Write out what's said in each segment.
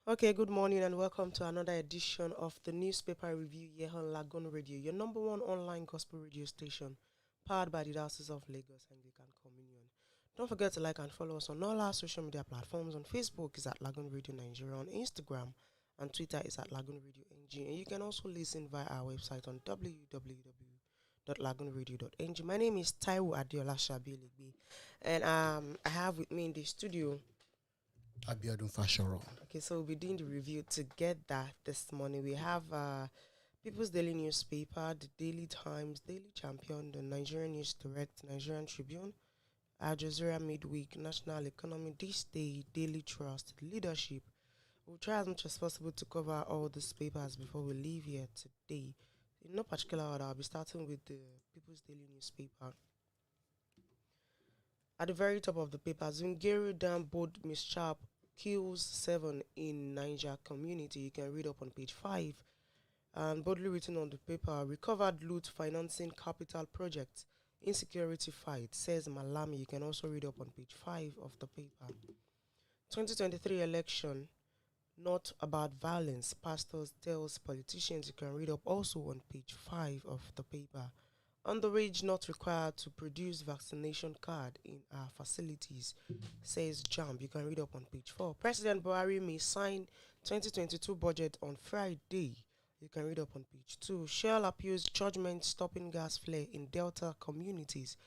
Okay, good morning and welcome to another edition of the newspaper review here on Lagoon Radio, your number one online gospel radio station, powered by the Diocese of Lagos Anglican Communion. Don't forget to like and follow us on all our social media platforms. On Facebook is at Lagoon Radio Nigeria, on Instagram and Twitter is at Lagoonradio.Ng, and you can also listen via our website on www.lagoonradio.ng. My name is Taiwo Adiola Shabiligbe, and I have with me in the studio. Abiodun Fashoro. Okay, so we'll be doing the review together this morning. We have People's Daily Newspaper, the Daily Times, Daily Champion, the Nigerian News Direct, Nigerian Tribune, Al Jazeera Midweek, National Economy, This Day, Daily Trust, Leadership. We'll try as much as possible to cover all these papers before we leave here today. In no particular order, I'll be starting with the People's Daily Newspaper. At the very top of the paper, Zungeru Dam boat mishap kills 7 in Niger community. You can read up on page 5. And boldly written on the paper, recovered loot financing capital project. Insecurity fight, says Malami. You can also read up on page 5 of the paper. 2023 election, not about violence. Pastors tells politicians. You can read up also on page 5 of the paper. Underage not required to produce vaccination card in our facilities, says JAMB. You can read up on page 4. President Buhari may sign 2022 budget on Friday. You can read up on page 2. Shell appeals judgment stopping gas flare in Delta communities,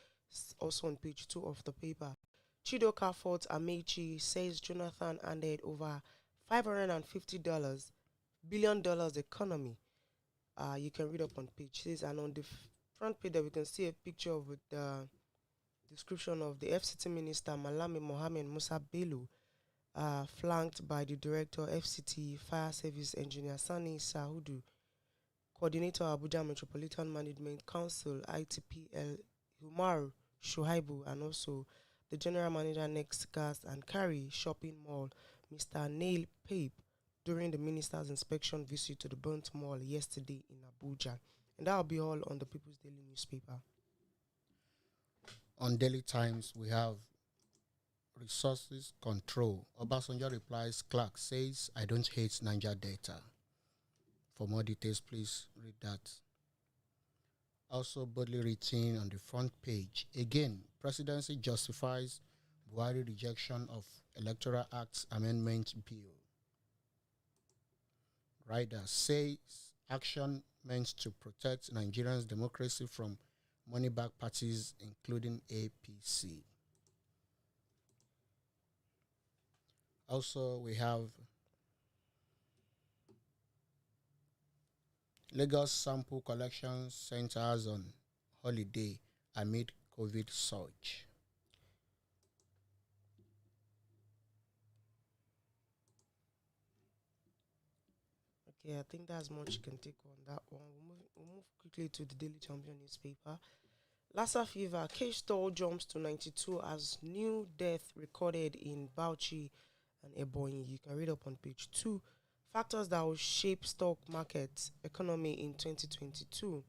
also on page 2 of the paper. Chidoka Fort Amechi says Jonathan handed over $550 billion economy. You can read up on page 6, and on the front page that we can see a picture of with the description of the FCT Minister Malami Mohammed Musa Bello, flanked by the Director FCT Fire Service Engineer Sani Sahudu, Coordinator Abuja Metropolitan Management Council ITPL Humar Shuaibu, and also the General Manager Next Gas and Carry Shopping Mall Mr. Neil Pape during the Minister's inspection visit to the Burnt Mall yesterday in Abuja. And that'll be all on the People's Daily Newspaper. On Daily Times, we have resources control. Obasanjo replies, Clark says, I don't hate Niger data. For more details, please read that. Also boldly written on the front page, again, presidency justifies Buhari rejection of Electoral Act Amendment Bill. Rider says action meant to protect Nigerians' democracy from money-back parties, including APC. Also, we have Lagos sample collection centers on holiday amid COVID surge. Okay, I think that's much you can take on that one. We'll move quickly to the Daily Champion newspaper. Lassa fever, case toll jumps to 92 as new death recorded in Bauchi and Ebonyi. You can read up on page 2. Factors that will shape stock market economy in 2022,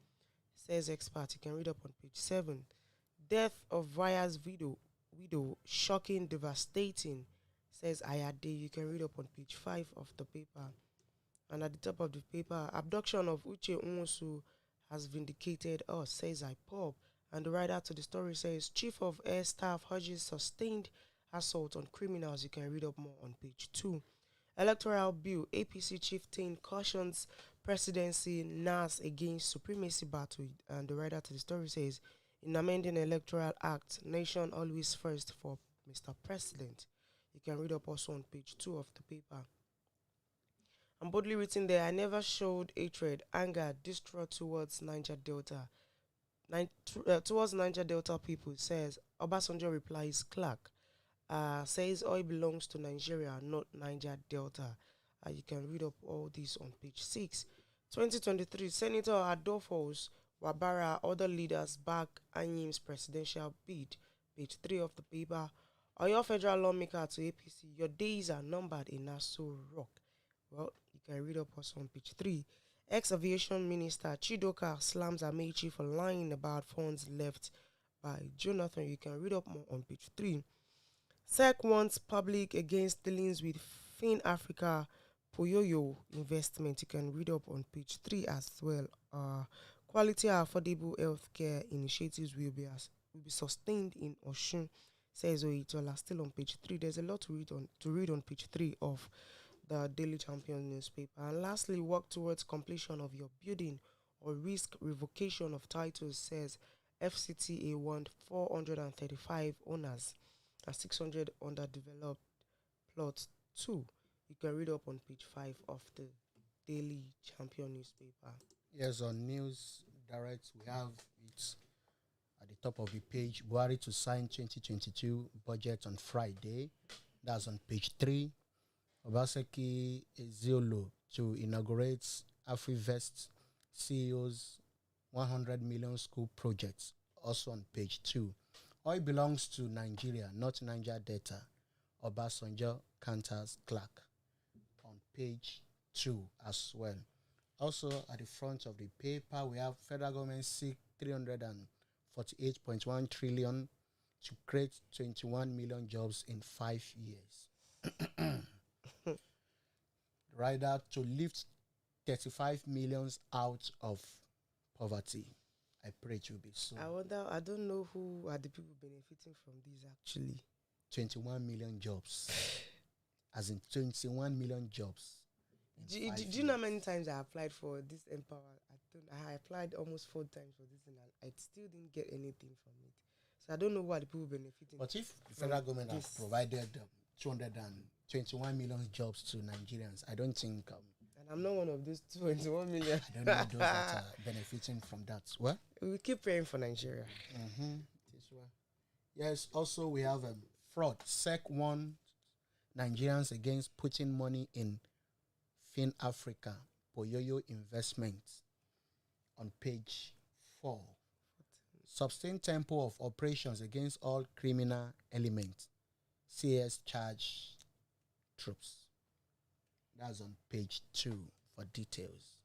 says expert. You can read up on page 7. Death of Raya's widow, shocking, devastating, says Ayade. You can read up on page 5 of the paper. And at the top of the paper, abduction of Uche Nwosu has vindicated us, says IPOB. And the writer to the story says, Chief of Air Staff urges sustained assault on criminals. You can read up more on page 2. Electoral Bill, APC chieftain cautions presidency NAS against supremacy battle. And the writer to the story says, in amending Electoral Act, nation always first for Mr. President. You can read up also on page 2 of the paper. And boldly written there, I never showed hatred, anger, distrust towards Niger Delta. Towards Niger Delta people, says Obasanjo replies Clark. Says oil belongs to Nigeria, not Niger Delta. You can read up all this on page 6. 2023, Senator Adolphus Wabara, other leaders back Anyim's presidential bid. Page 3 of the paper. Oyo federal lawmaker to APC, your days are numbered in Nassau Rock. Well, you can read up also on page 3. Ex-aviation minister Chidoka slams Amechi for lying about funds left by Jonathan. You can read up more on page 3. SEC wants public against dealings with Fin Africa Poyoyo investment. You can read up on page 3 as well. Quality and affordable healthcare initiatives will be sustained in Oshun, says Oyitola. Still on page 3. There's a lot to read on page 3 of the Daily Champion newspaper. And lastly, work towards completion of your building or risk revocation of titles, says FCTA warned 435 owners and 600 underdeveloped plots too. You can read up on page 5 of the Daily Champion newspaper. Yes, on News Direct, we have it at the top of the page. Buhari to sign 2022 budget on Friday. That's on page 3. Obaseki Ezeolo to inaugurate AfriVest CEO's 100 million school projects. Also on page 2. Oil belongs to Nigeria, not Niger Delta. Obasanjo counters Clark. On page 2 as well. Also, at the front of the paper, we have federal government seek 348.1 trillion to create 21 million jobs in 5 years. Rider to lift 35 millions out of poverty. I pray it will be so. I don't know who are the people benefiting from this actually. 21 million jobs. As in 21 million jobs. Do you know how many times I applied for this Empower? I applied almost 4 times for this and I still didn't get anything from it. So I don't know what the people benefiting. But if the federal government has provided 221 million jobs to Nigerians, I don't think... and I'm not one of those 21 million. I don't know those that are benefiting from that. What? We keep praying for Nigeria. Mm-hmm. Yes, also we have fraud. SEC warned Nigerians against putting money in Fin Africa, Poyoyo Investments, on page 4. Sustained tempo of operations against all criminal elements. CS charge troops. That's on page 2 for details.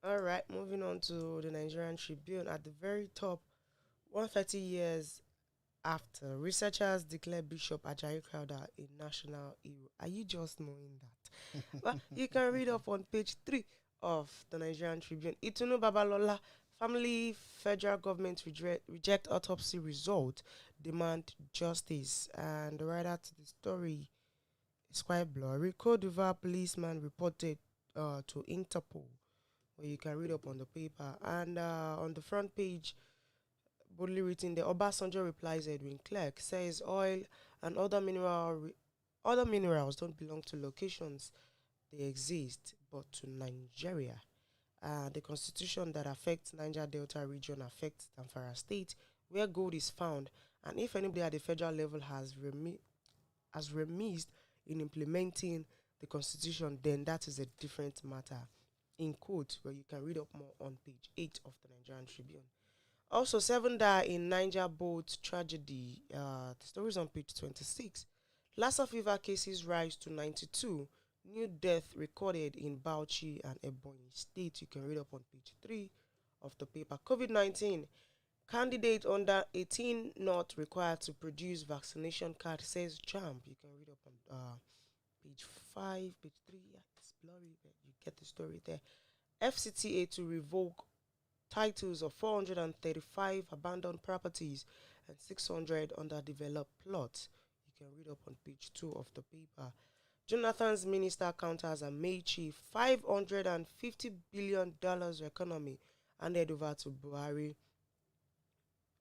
All right, moving on to the Nigerian Tribune. At the very top, 130 years after, researchers declare Bishop Ajayi Crowther a national hero. Are you just knowing that? Well, you can read up on page 3 of the Nigerian Tribune. Itunu Babalola, family, federal government reject autopsy result, demand justice. And the writer to the story is quite blurry. Cote d'Ivoire policeman reported to Interpol, where you can read up on the paper. And on the front page, boldly written, the Obasanjo replies Edwin Clark, says oil and other minerals don't belong to locations. They exist, but to Nigeria. The constitution that affects Niger Delta region affects Zamfara State, where gold is found. And if anybody at the federal level has remissed in implementing the constitution, then that is a different matter. In quote, where you can read up more on page 8 of the Nigerian Tribune. Also, 7 die in Niger boat tragedy. The story is on page 26. Lassa fever cases rise to 92. New death recorded in Bauchi and Ebonyi State. You can read up on page 3 of the paper. COVID-19. Candidate under 18 not required to produce vaccination card, says JAMB. You can read up on page 5, page 3. Yeah, it's blurry, but you get the story there. FCTA to revoke titles of 435 abandoned properties and 600 underdeveloped plots. You can read up on page 2 of the paper. Jonathan's minister counters a Meiji $550 billion economy handed over to Buhari.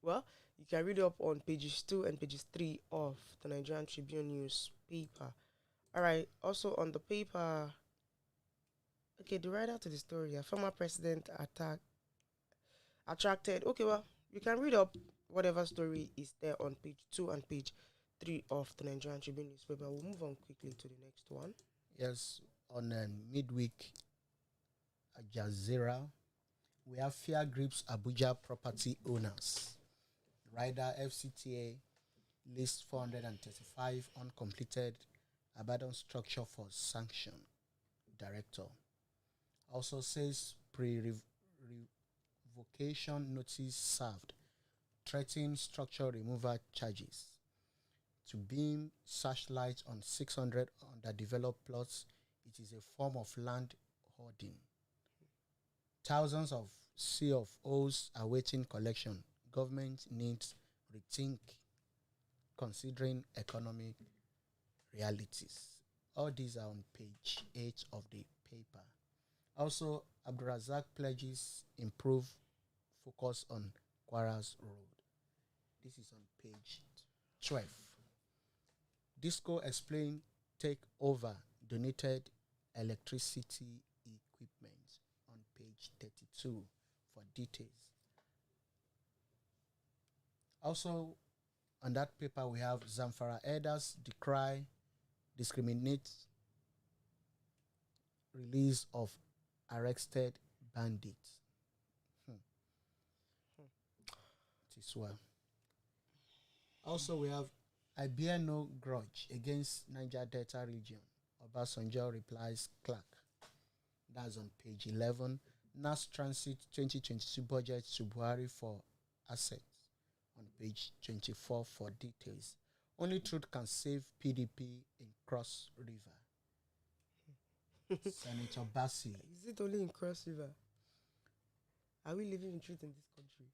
Well, you can read up on pages 2 and pages 3 of the Nigerian Tribune newspaper. All right, also on the paper, okay, the writer to the story, a former president attracted. Okay, well, you can read up whatever story is there on page 2 and page 3 of the Nigerian Tribune newspaper. We'll move on quickly to the next one. Yes, on midweek, Al Jazeera, we have fear grips Abuja property owners. Rider FCTA lists 435 uncompleted abandoned structure for sanction. Director also says pre-revocation notice served, threatening structure removal charges. To beam searchlight on 600 underdeveloped plots It is a form of land hoarding. Thousands of CFOs awaiting collection. Government needs rethink considering economic realities. All these are on page 8 of the paper. Also, Abdurazak pledges improve focus on Kwaras Road. This is on page 12. Disco explain take over donated electricity equipment on page 32 for details. Also, on that paper, we have Zamfara elders decry discriminate release of arrested bandits. This one. Also, we have I bear no grudge against Niger Delta region. Obasanjo replies Clark. That's on page 11. NAS Transit 2022 budget to Buhari for assets on page 24 for details. Only truth can save PDP in Cross River. Senator Bassi. Is it only in Cross River? Are we living in truth in this country?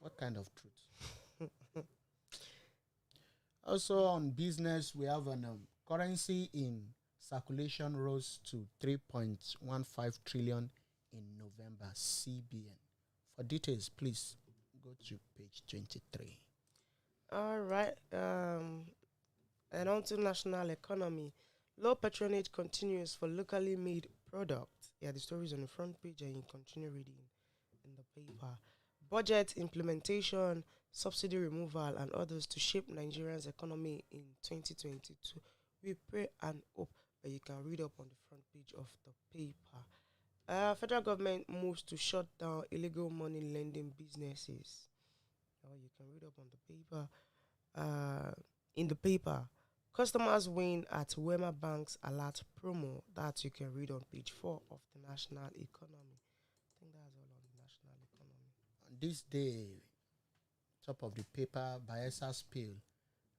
What kind of truth? Also on business, we have an currency in circulation rose to 3.15 trillion in November, CBN. For details, please go to page 23. All right. And on to national economy. Low patronage continues for locally made products. Yeah, the story is on the front page and you continue reading in the paper. Budget implementation, subsidy removal, and others to shape Nigeria's economy in 2022. We pray and hope that you can read up on the front page of the paper. Federal government moves to shut down illegal money lending businesses. You can read up on the paper. In the paper, customers win at Wema Bank's alert promo. That you can read on page 4 of the national economy. I think that's all on the national economy. On this day, top of the paper, Bayelsa spill,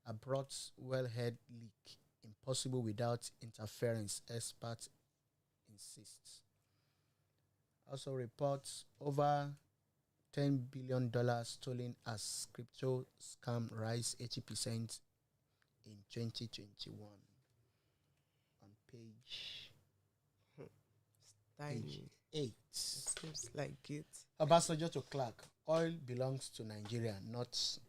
abrupt wellhead leak, impossible without interference, experts insists. Also reports over $10 billion stolen as crypto scam rise 80% in 2021. On page 8. Seems like it. Obasanjo to Clark. Oil belongs to Nigeria, not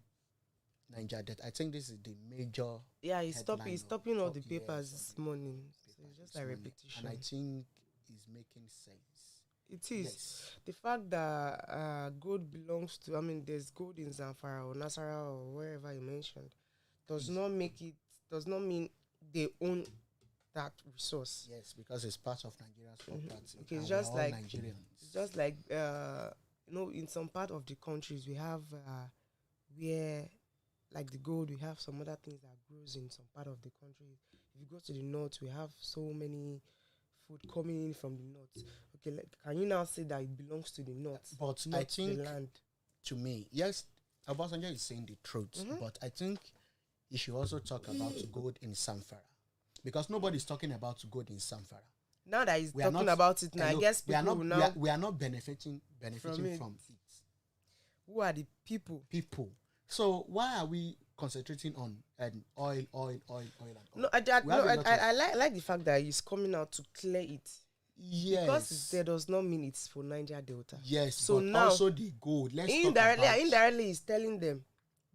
Niger Debt. I think this is the major. Yeah, he's stopping all the papers this morning. So it's just like repetition. And I think it's making sense. It is. Yes. The fact that gold belongs to, there's gold in Zamfara or Nasara or wherever you mentioned, does not mean they own that resource. Yes, because it's part of Nigeria's property. Okay, it's just like Nigerians. It's just like in some part of the countries we have where, like the gold, we have some other things that grows in some part of the country. If you go to the north, we have so many food coming in from the north. Okay, can you now say that it belongs to the north? But not I think, the land. To me, yes, Obasanjo is saying the truth, but I think you should also talk about gold in Zamfara, because nobody's talking about gold in Zamfara. Now that he's talking about it, now I guess people we are not benefiting from it. Who are the people? People. So why are we concentrating on oil? No, I like the fact that he's coming out to clear it. Yes. Because that does not mean it's for Niger Delta. Yes. So but now, also the gold. Indirectly, he's telling them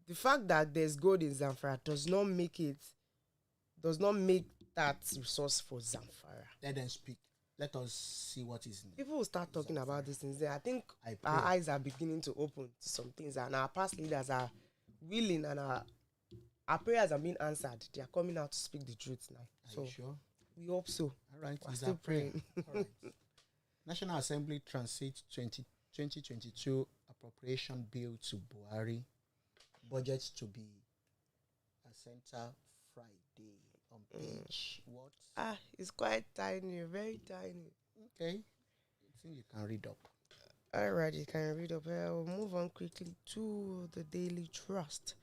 the fact that there's gold in Zamfara does not make that resource for Zamfara. Let them speak. Let us see what is in. People will start talking about these things. I think our eyes are beginning to open to some things, and our past leaders are willing, and our prayers are being answered. They are coming out to speak the truth now. Are you sure? We hope so. All right. We're still praying. All right. National Assembly Transit 2022 Appropriation Bill to Buhari. Budget to be a center Friday on page what? It's quite tiny, very tiny. Okay. I think you can read up. All right, you can read up. We'll move on quickly to the Daily Trust.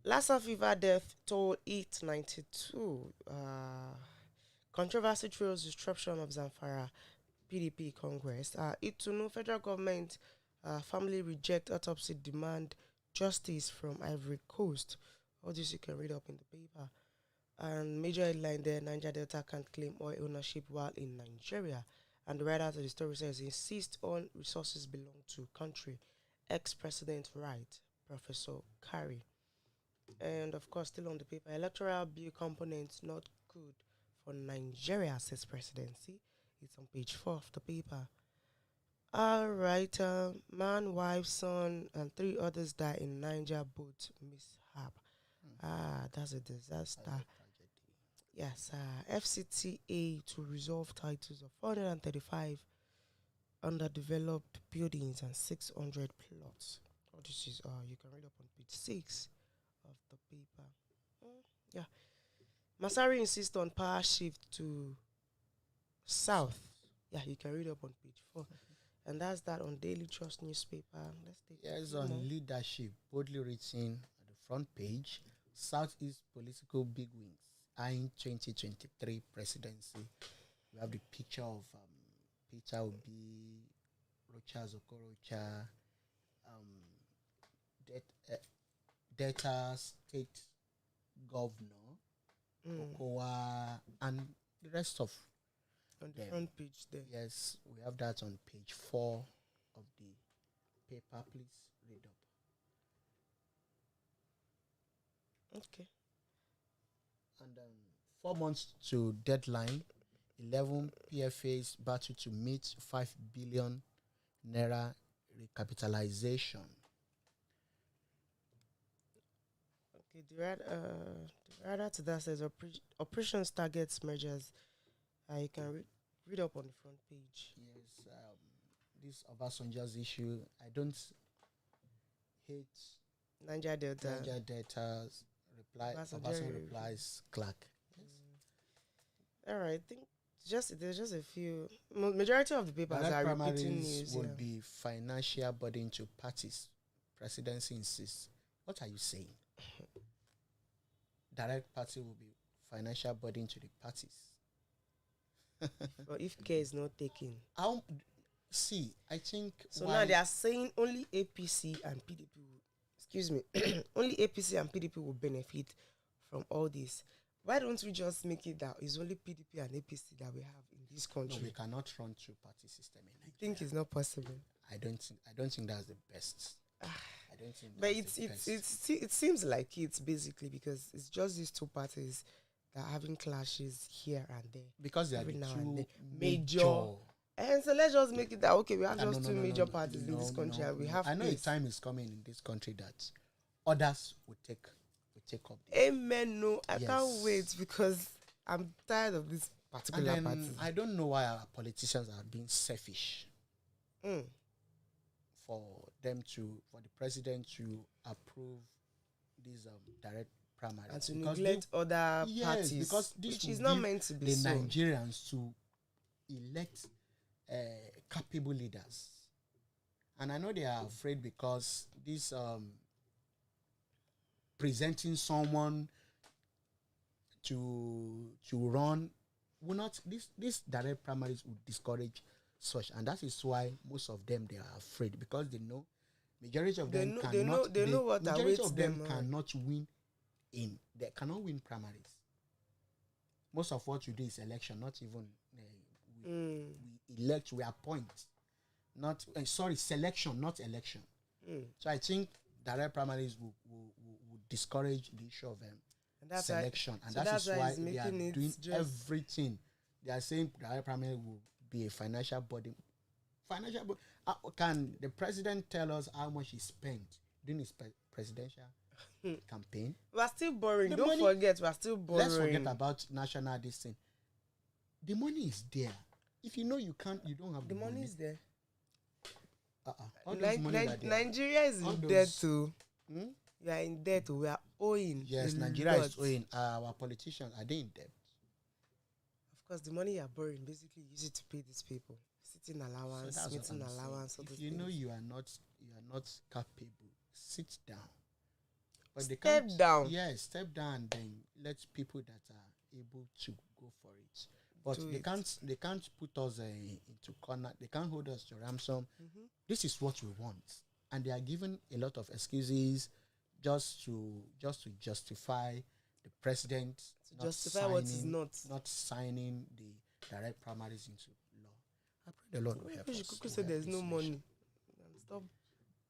Lassa fever death toll 892. Controversy throws disruption of Zamfara PDP Congress. Itunu federal government family reject autopsy demand justice from Ivory Coast. All this you can read up in the paper. And major headline there, Niger Delta can't claim oil ownership while in Nigeria. And the writer to the story says, insist on resources belong to country. Ex-president right, Professor Kari. And of course, still on the paper, electoral bill components not good for Nigeria, says presidency. It's on page 4 of the paper. All right, man, wife, son, and 3 others die in Niger boat mishap. That's a disaster. Yes, FCTA to resolve titles of 435 underdeveloped buildings and 600 plots. Oh, this is you can read up on page 6 of the paper. Yeah, Masari insists on power shift to south. Yeah, you can read up on page 4. And that's that on Daily Trust newspaper. Let's take Yes, on leadership, boldly written at the front page, Southeast political bigwigs eyeing 2023 presidency. We have the picture of Peter Obi, Rocha Zokorocha, Delta State Governor, Okowa, and the rest of on the front page there. Yes, we have that on page 4 of the paper. Please read up. Okay. And 4 months to deadline, 11 PFAs battle to meet 5 billion naira recapitalization. Okay, the writer to that says operations targets mergers. You can read up on the front page. Yes, this Obasanjo's issue, I don't hate Niger Delta. Niger Delta's reply. Obasanjo replies Clark. Yes. All right, I think there's just a few. Majority of the papers are repeating news. Will be financial burden to parties. Presidency insists. What are you saying? Direct party will be financial burden to the parties. But if care is not taken, I think so. Now they are saying only APC and PDP only APC and PDP will benefit from all this. Why don't we just make it that it's only PDP and APC that we have in this country? No, we cannot run through party system in Nigeria. I think it's not possible. I don't think that's the best. I don't think. But it seems like it's basically because it's just these two parties that are having clashes here and there. Because they are the two major. And so let's just make it that we have just two major parties in this country, and we have. I know a time is coming in this country that others will take up. Amen. No, I can't wait because I'm tired of this particular party. I don't know why our politicians are being selfish. For the president to approve these direct primaries and to neglect other parties, because this which is not meant to be the Nigerians to elect capable leaders. And I know they are afraid because this presenting someone to run will not, this direct primaries will discourage such, and that is why most of them, they are afraid, because they know majority of them cannot win they cannot win primaries. Most of what we do is election, not even we elect, we appoint, not selection, not election. So I think direct primaries will discourage the issue of selection, and that is why they are doing everything. They are saying direct primary will be a financial burden. Can the president tell us how much he spent during his presidential campaign? We're still borrowing. Don't forget, we're still borrowing. Let's forget about national this thing. The money is there. If you know you can't, you don't have the money. Money is there. Nigeria is in debt too. You are in debt. We are owing. Yes, Nigeria is owing. Our politicians, are they in debt? Of course, the money you are borrowing, basically use it to pay these people. Sitting allowance, meeting allowance. If you know you are not capable, sit down. But step down. Yes, step down. Then let people that are able to go for it. But Do they it. can't put us into corner. They can't hold us to ransom. This is what we want, and they are given a lot of excuses just to justify the president To justify what is not signing the direct primaries into law. I pray the Lord will help Maybe us. Kuku said there's no money. And stop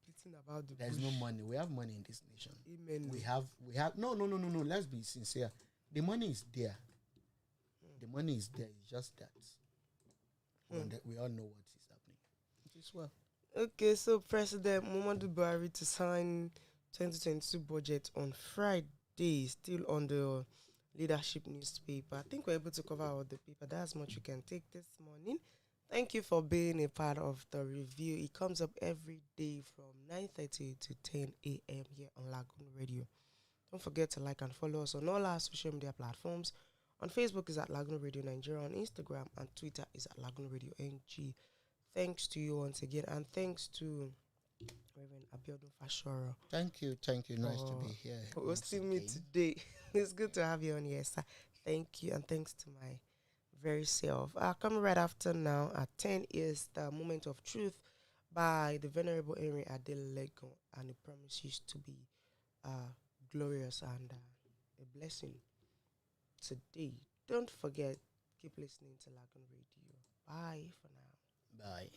beating about the There's bush. no money. We have money in this nation. Amen. We have no. Let's be sincere. The money is there. The money is there. It's just that we all know what is happening. It is well. Okay, so President Muhammadu Buhari to sign 2022 budget on Friday, still on the leadership newspaper. I think we're able to cover all the paper. That's much we can take this morning. Thank you for being a part of the review. It comes up every day from 9:30 to 10 a.m. here on Lagoon Radio. Don't forget to like and follow us on all our social media platforms. On Facebook is at Lagoonradio.Ng, on Instagram and Twitter is at Lagoonradio.Ng. Thanks to you once again, and thanks to Reverend Abiodun Fashoro. Thank you. Nice to be here. For hosting me today. It's good to have you on here, sir. Thank you, and thanks to my very self. Coming right after now at 10 is the Moment of Truth by the Venerable Henry Adelego, and it promises to be glorious and a blessing today. Don't forget, keep listening to Lagoon Radio. Bye for now. Bye.